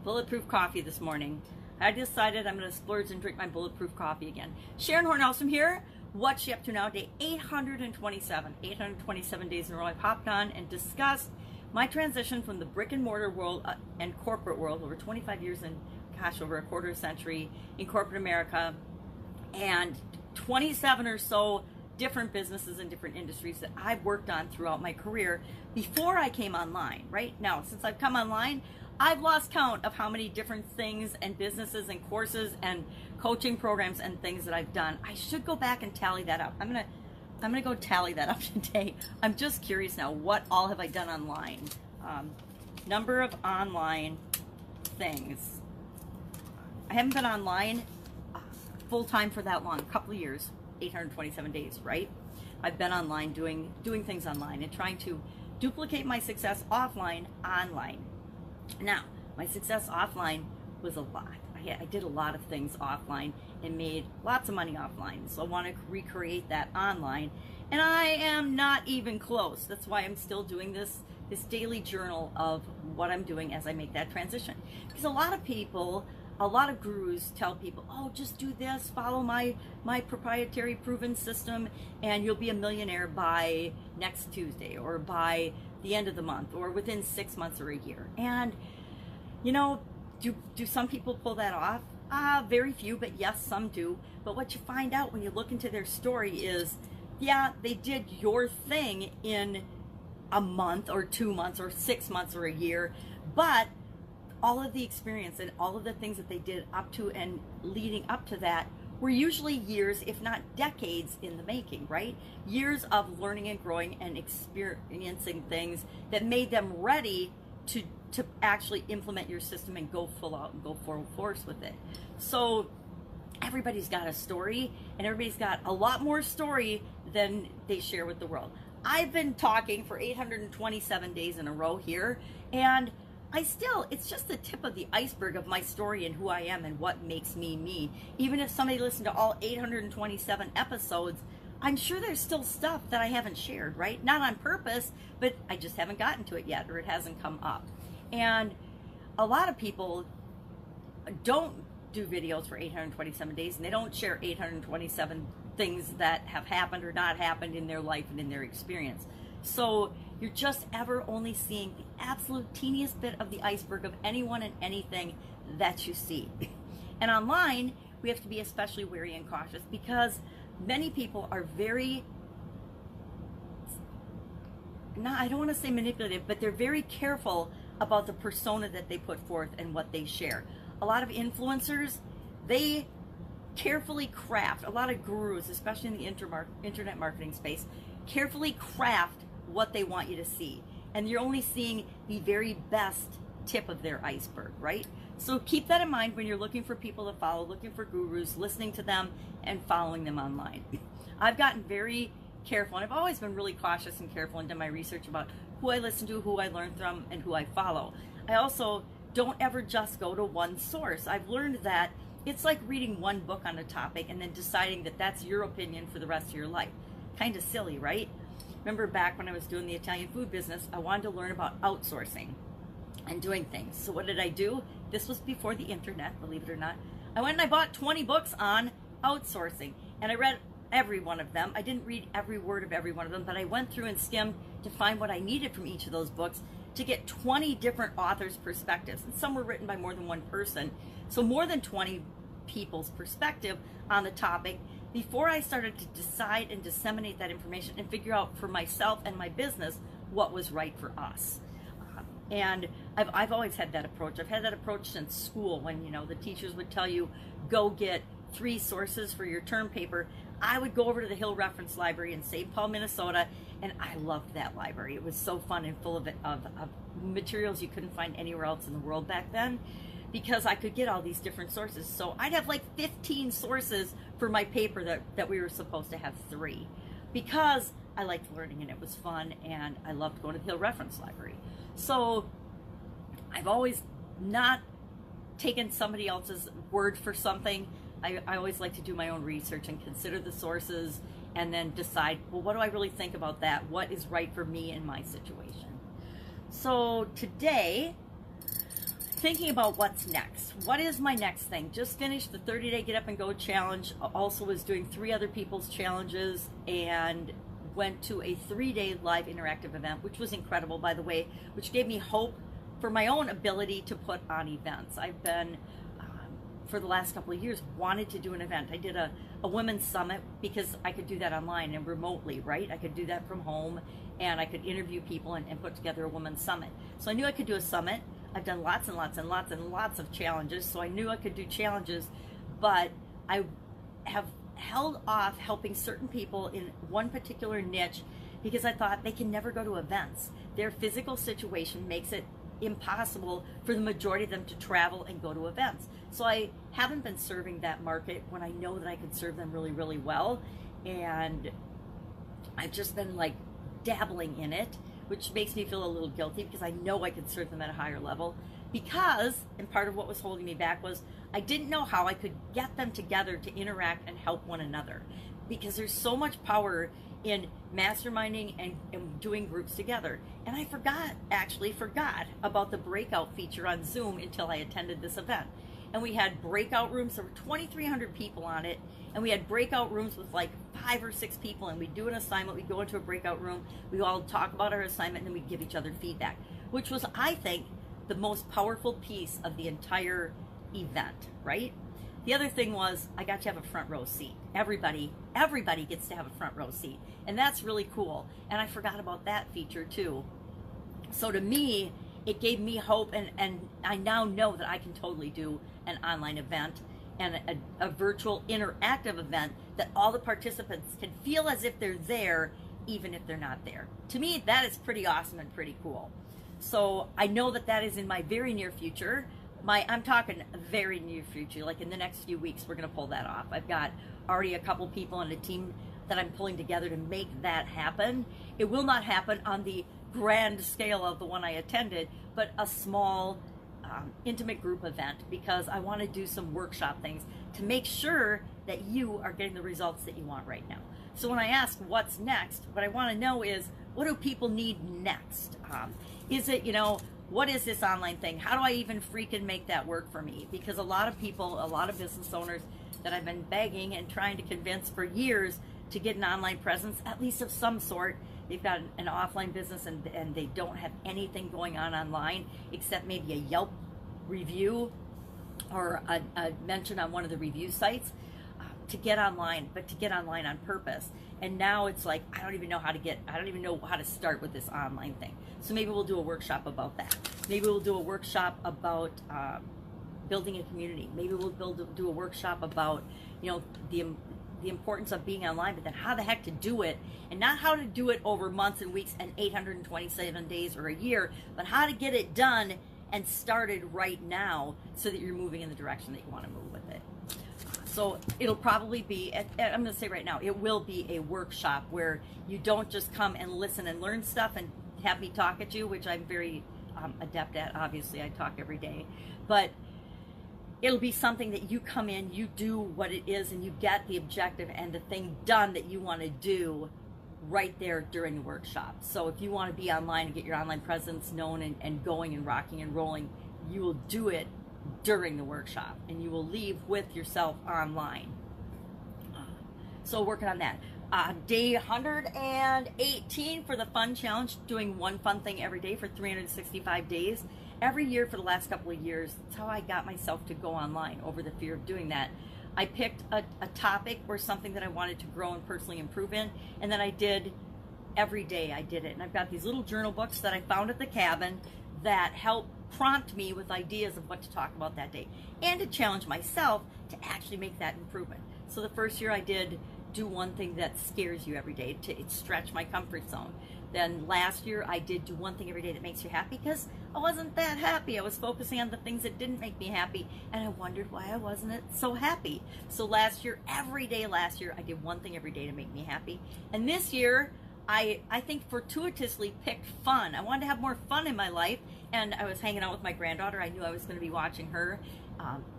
bulletproof coffee this morning. I decided I'm going to splurge and drink my bulletproof coffee again. Sharon Horne-Ellstrom here. What's she up to now? Day 827. 827 days in a row. I've hopped on and discussed my transition from the brick and mortar world and corporate world, over 25 years and over a quarter century in corporate America, and 27 or so different businesses and different industries that I've worked on throughout my career before I came online. Right now, since I've come online, I've lost count of how many different things and businesses and courses and coaching programs and things that I've done. I should go back and tally that up. I'm gonna go tally that up today. I'm just curious now, what all have I done online? Number of online things. I haven't been online full-time for that long, a couple of years, 827 days, right? I've been online doing things online and trying to duplicate my success offline online. Now, my success offline was a lot. I did a lot of things offline and made lots of money offline. So I want to recreate that online. And I am not even close. That's why I'm still doing this daily journal of what I'm doing as I make that transition. Because a lot of people, a lot of gurus tell people, oh, just do this, follow my proprietary proven system, and you'll be a millionaire by next Tuesday or by the end of the month or within 6 months or a year. And, you know, do some people pull that off? Very few, but yes, some do. But what you find out when you look into their story is, yeah, they did your thing in a month or 2 months or 6 months or a year, but all of the experience and all of the things that they did up to and leading up to that were usually years, if not decades in the making, right? Years of learning and growing and experiencing things that made them ready to actually implement your system and go full out and go full force with it. So everybody's got a story, and everybody's got a lot more story than they share with the world. I've been talking for 827 days in a row here, and it's just the tip of the iceberg of my story and who I am and what makes me me. Even if somebody listened to all 827 episodes, I'm sure there's still stuff that I haven't shared, right? Not on purpose, but I just haven't gotten to it yet, or it hasn't come up. And a lot of people don't do videos for 827 days, and they don't share 827 things that have happened or not happened in their life and in their experience. So you're just ever only seeing the absolute teeniest bit of the iceberg of anyone and anything that you see. And online, we have to be especially wary and cautious because many people are very, I don't want to say manipulative, but they're very careful about the persona that they put forth and what they share. A lot of influencers, they carefully craft, a lot of gurus, especially in the internet marketing space, carefully craft what they want you to see. And you're only seeing the very best tip of their iceberg, right? So keep that in mind when you're looking for people to follow, looking for gurus, listening to them, and following them online. I've gotten very careful, and I've always been really cautious and careful and done my research about who I listen to, who I learn from, and who I follow. I also don't ever just go to one source. I've learned that it's like reading one book on a topic and then deciding that that's your opinion for the rest of your life. Kind of silly, right? Remember back when I was doing the Italian food business, I wanted to learn about outsourcing and doing things. So what did I do? This was before the internet, believe it or not. I went and I bought 20 books on outsourcing, and I read every one of them. I didn't read every word of every one of them, but I went through and skimmed to find what I needed from each of those books to get 20 different authors' perspectives. And some were written by more than one person. So more than 20 people's perspective on the topic before I started to decide and disseminate that information and figure out for myself and my business what was right for us. And I've always had that approach. I've had that approach since school when, you know, the teachers would tell you, go get 3 sources for your term paper. I would go over to the Hill Reference Library in St. Paul, Minnesota, and I loved that library. It was so fun and full of materials you couldn't find anywhere else in the world back then, because I could get all these different sources. So I'd have like 15 sources for my paper that we were supposed to have 3, because I liked learning and it was fun, and I loved going to the Hill Reference Library. So I've always not taken somebody else's word for something. I always like to do my own research and consider the sources and then decide, well, what do I really think about that? What is right for me in my situation? So today, thinking about what's next. What is my next thing? Just finished the 30-day Get Up and Go challenge. Also was doing 3 other people's challenges and went to a 3-day live interactive event, which was incredible, by the way, which gave me hope for my own ability to put on events. I've been, for the last couple of years, wanted to do an event. I did a women's summit because I could do that online and remotely, right? I could do that from home, and I could interview people and put together a women's summit. So I knew I could do a summit. I've done lots and lots and lots and lots of challenges, so I knew I could do challenges, but I have held off helping certain people in one particular niche because I thought they can never go to events. Their physical situation makes it impossible for the majority of them to travel and go to events. So I haven't been serving that market when I know that I could serve them really, really well. And I've just been like dabbling in it, which makes me feel a little guilty because I know I could serve them at a higher level. Because, and part of what was holding me back was I didn't know how I could get them together to interact and help one another. Because there's so much power in masterminding and doing groups together. And I actually forgot about the breakout feature on Zoom until I attended this event. And we had breakout rooms, there were 2,300 people on it, and we had breakout rooms with like 5 or 6 people, and we'd do an assignment, we'd go into a breakout room, we all talk about our assignment, and then we'd give each other feedback, which was, I think, the most powerful piece of the entire event, right? The other thing was I got to have a front row seat. Everybody gets to have a front row seat, and that's really cool. And I forgot about that feature too. So to me, it gave me hope, and I now know that I can totally do an online event and a virtual interactive event that all the participants can feel as if they're there, even if they're not there. To me, that is pretty awesome and pretty cool. So I know that that is in my very near future. I'm talking very near future, like in the next few weeks, we're going to pull that off. I've got already a couple people on a team that I'm pulling together to make that happen. It will not happen on the grand scale of the one I attended, but a small, intimate group event, because I want to do some workshop things to make sure that you are getting the results that you want right now. So when I ask what's next, what I want to know is, what do people need next? Is it, what is this online thing? How do I even freaking make that work for me? Because a lot of people, a lot of business owners that I've been begging and trying to convince for years to get an online presence, at least of some sort. They've got an offline business and they don't have anything going on online except maybe a Yelp review or a mention on one of the review sites to get online, but to get online on purpose. And now it's like, I don't even know how to start with this online thing. So maybe we'll do a workshop about that. Maybe we'll do a workshop about building a community. Maybe we'll do a workshop about, the importance of being online, but then how the heck to do it, and not how to do it over months and weeks and 827 days or a year, but how to get it done and started right now so that you're moving in the direction that you want to move with it. So it'll probably be, I'm going to say right now, it will be a workshop where you don't just come and listen and learn stuff and have me talk at you, which I'm very adept at. Obviously, I talk every day, but it'll be something that you come in, you do what it is, and you get the objective and the thing done that you want to do right there during the workshop. So if you want to be online and get your online presence known and going and rocking and rolling, you will do it during the workshop, and you will leave with yourself online. So working on that. Day 118 for the fun challenge, doing one fun thing every day for 365 days. Every year for the last couple of years, that's how I got myself to go online over the fear of doing that. I picked a topic or something that I wanted to grow and personally improve in, and then I did every day. I did it, and I've got these little journal books that I found at the cabin that help prompt me with ideas of what to talk about that day and to challenge myself to actually make that improvement. So the first year I did do one thing that scares you every day to stretch my comfort zone. Then last year I did do one thing every day that makes you happy, because I wasn't that happy. I was focusing on the things that didn't make me happy, and I wondered why I wasn't so happy. So last year, every day last year, I did one thing every day to make me happy. And this year, I think fortuitously picked fun. I wanted to have more fun in my life, and I was hanging out with my granddaughter. I knew I was going to be watching her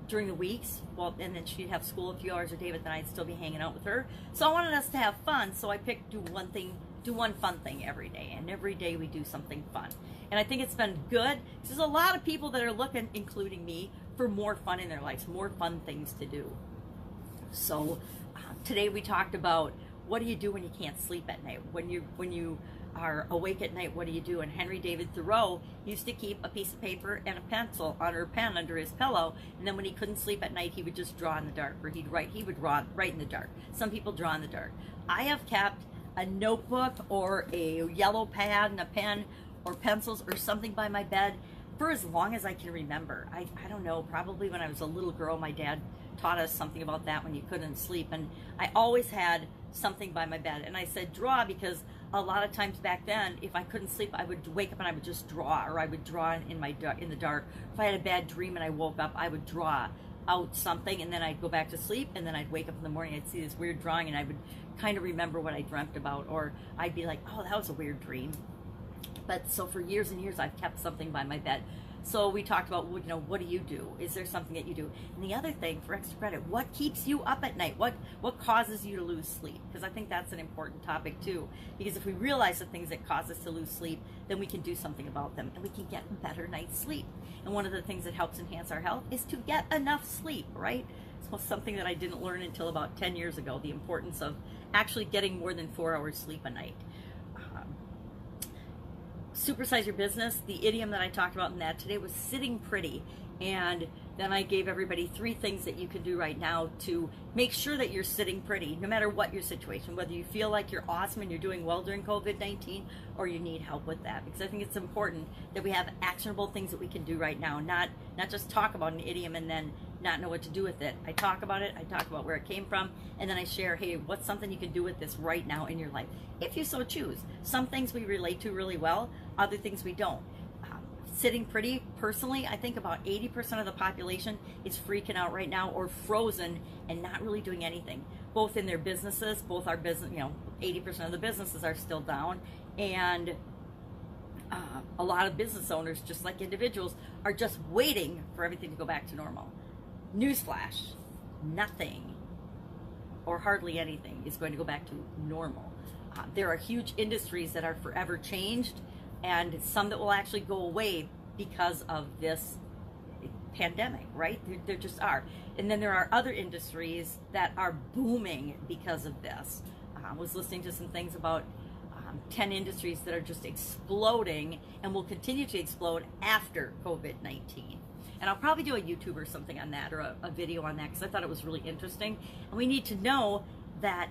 during the weeks, and then she'd have school a few hours a day, but then I'd still be hanging out with her. So I wanted us to have fun, so I picked do one thing do one fun thing every day, and every day we do something fun. And I think it's been good. There's a lot of people that are looking, including me, for more fun in their lives, more fun things to do. So today we talked about, what do you do when you can't sleep at night? When you are awake at night, what do you do? And Henry David Thoreau used to keep a piece of paper and a pencil or a pen under his pillow, and then when he couldn't sleep at night, he would just draw in the dark, or he would write in the dark. Some people draw in the dark. I have kept a notebook or a yellow pad and a pen or pencils or something by my bed for as long as I can remember. I don't know, probably when I was a little girl, my dad taught us something about that when you couldn't sleep, and I always had something by my bed. And I said draw because a lot of times back then, if I couldn't sleep, I would wake up and I would just draw, or I would draw in the dark. If I had a bad dream and I woke up, I would draw out something, and then I'd go back to sleep, and then I'd wake up in the morning, I'd see this weird drawing, and I would kind of remember what I dreamt about, or I'd be like, oh, that was a weird dream. But so for years and years, I've kept something by my bed. So we talked about, you know, what do you do? Is there something that you do? And the other thing, for extra credit, what keeps you up at night? What causes you to lose sleep? Because I think that's an important topic too. Because if we realize the things that cause us to lose sleep, then we can do something about them, and we can get a better night's sleep. And one of the things that helps enhance our health is to get enough sleep, right? So something that I didn't learn until about 10 years ago, the importance of actually getting more than 4 hours sleep a night. Supersize your business. The idiom that I talked about in that today was sitting pretty. And then I gave everybody 3 things that you can do right now to make sure that you're sitting pretty, no matter what your situation, whether you feel like you're awesome and you're doing well during COVID-19, or you need help with that. Because I think it's important that we have actionable things that we can do right now, not just talk about an idiom and then not know what to do with it. I talk about it, I talk about where it came from, and then I share, hey, what's something you can do with this right now in your life, if you so choose. Some things we relate to really well, other things we don't. Sitting pretty, personally, I think about 80% of the population is freaking out right now, or frozen and not really doing anything, both in their businesses, both our business, 80% of the businesses are still down, and a lot of business owners, just like individuals, are just waiting for everything to go back to normal. Newsflash, nothing or hardly anything is going to go back to normal. There are huge industries that are forever changed, and some that will actually go away because of this pandemic, right? There just are. And then there are other industries that are booming because of this. I was listening to some things about 10 industries that are just exploding and will continue to explode after COVID-19. And I'll probably do a YouTube or something on that, or a video on that, because I thought it was really interesting. And we need to know that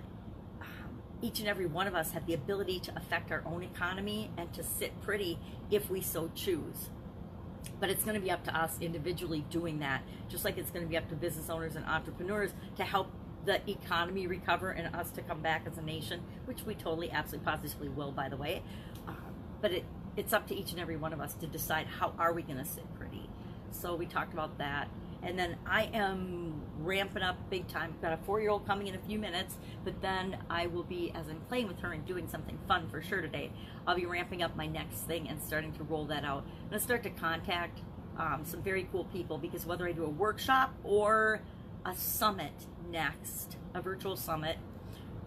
each and every one of us have the ability to affect our own economy and to sit pretty if we so choose. But it's going to be up to us individually doing that, just like it's going to be up to business owners and entrepreneurs to help the economy recover and us to come back as a nation, which we totally, absolutely, positively will, by the way. But it's up to each and every one of us to decide, how are we going to sit pretty? So we talked about that. And then I am ramping up big time. I've got a 4-year-old coming in a few minutes, but then I will be, as I'm playing with her and doing something fun for sure today, I'll be ramping up my next thing and starting to roll that out. I'm going to start to contact some very cool people, because whether I do a workshop or a summit next, a virtual summit,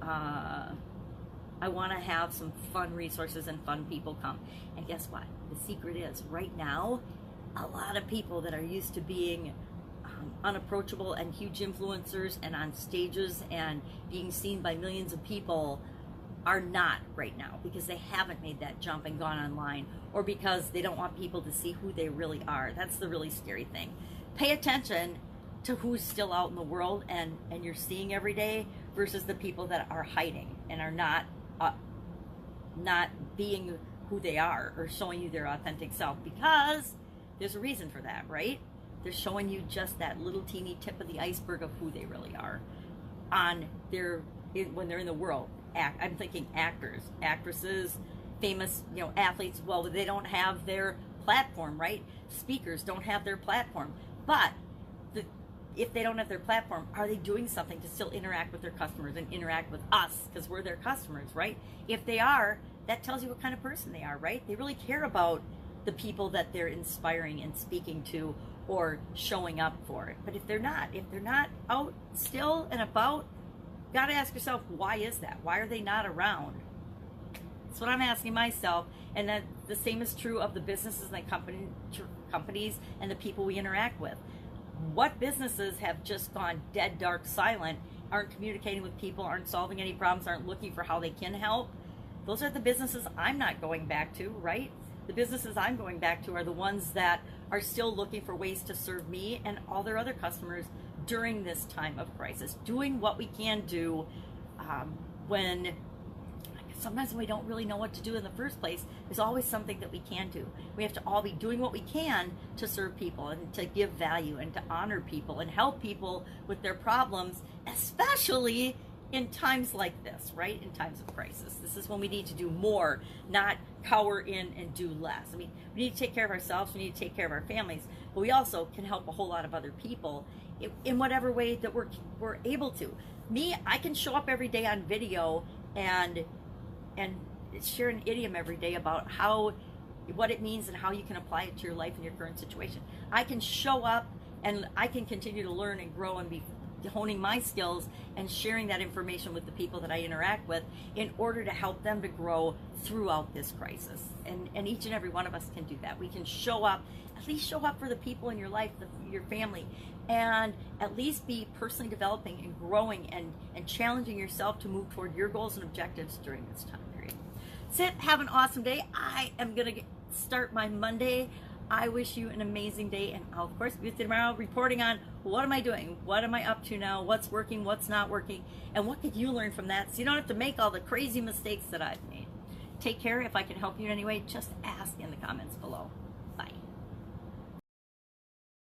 I want to have some fun resources and fun people come. And guess what? The secret is, right now, a lot of people that are used to being unapproachable and huge influencers and on stages and being seen by millions of people are not right now, because they haven't made that jump and gone online, or because they don't want people to see who they really are. That's the really scary thing. Pay attention to who's still out in the world and you're seeing every day, versus the people that are hiding and are not being who they are or showing you their authentic self, because there's a reason for that, right? They're showing you just that little teeny tip of the iceberg of who they really are when they're in the world. I'm thinking actors, actresses, famous, athletes. Well, they don't have their platform, right? Speakers don't have their platform. But if they don't have their platform, are they doing something to still interact with their customers and interact with us, because we're their customers, right? If they are, that tells you what kind of person they are, right? They really care about the people that they're inspiring and speaking to or showing up for it. But if they're not out still and about, got to ask yourself, why is that? Why are they not around? That's what I'm asking myself. And that the same is true of the businesses and the companies and the people we interact with. What businesses have just gone dead, dark, silent, aren't communicating with people, aren't solving any problems, aren't looking for how they can help? Those are the businesses I'm not going back to, right? The businesses I'm going back to are the ones that are still looking for ways to serve me and all their other customers during this time of crisis, doing what we can do when sometimes we don't really know what to do in the first place. There's always something that we can do. We have to all be doing what we can to serve people and to give value and to honor people and help people with their problems, especially in times like this, right? In times of crisis. This is when we need to do more, not cower in and do less. I mean, we need to take care of ourselves, we need to take care of our families, but we also can help a whole lot of other people in whatever way that we're able to. Me, I can show up every day on video and share an idiom every day about what it means and how you can apply it to your life and your current situation. I can show up and I can continue to learn and grow and be honing my skills and sharing that information with the people that I interact with in order to help them to grow throughout this crisis. And each and every one of us can do that. We can show up, at least show up for the people in your life, your family, and at least be personally developing and growing and challenging yourself to move toward your goals and objectives during this time period. That's it. Have an awesome day. I am going to start my Monday. I wish you an amazing day, and I'll of course be with you tomorrow reporting on what am I doing, what am I up to now, what's working, what's not working, and what could you learn from that so you don't have to make all the crazy mistakes that I've made. Take care. If I can help you in any way, just ask in the comments below.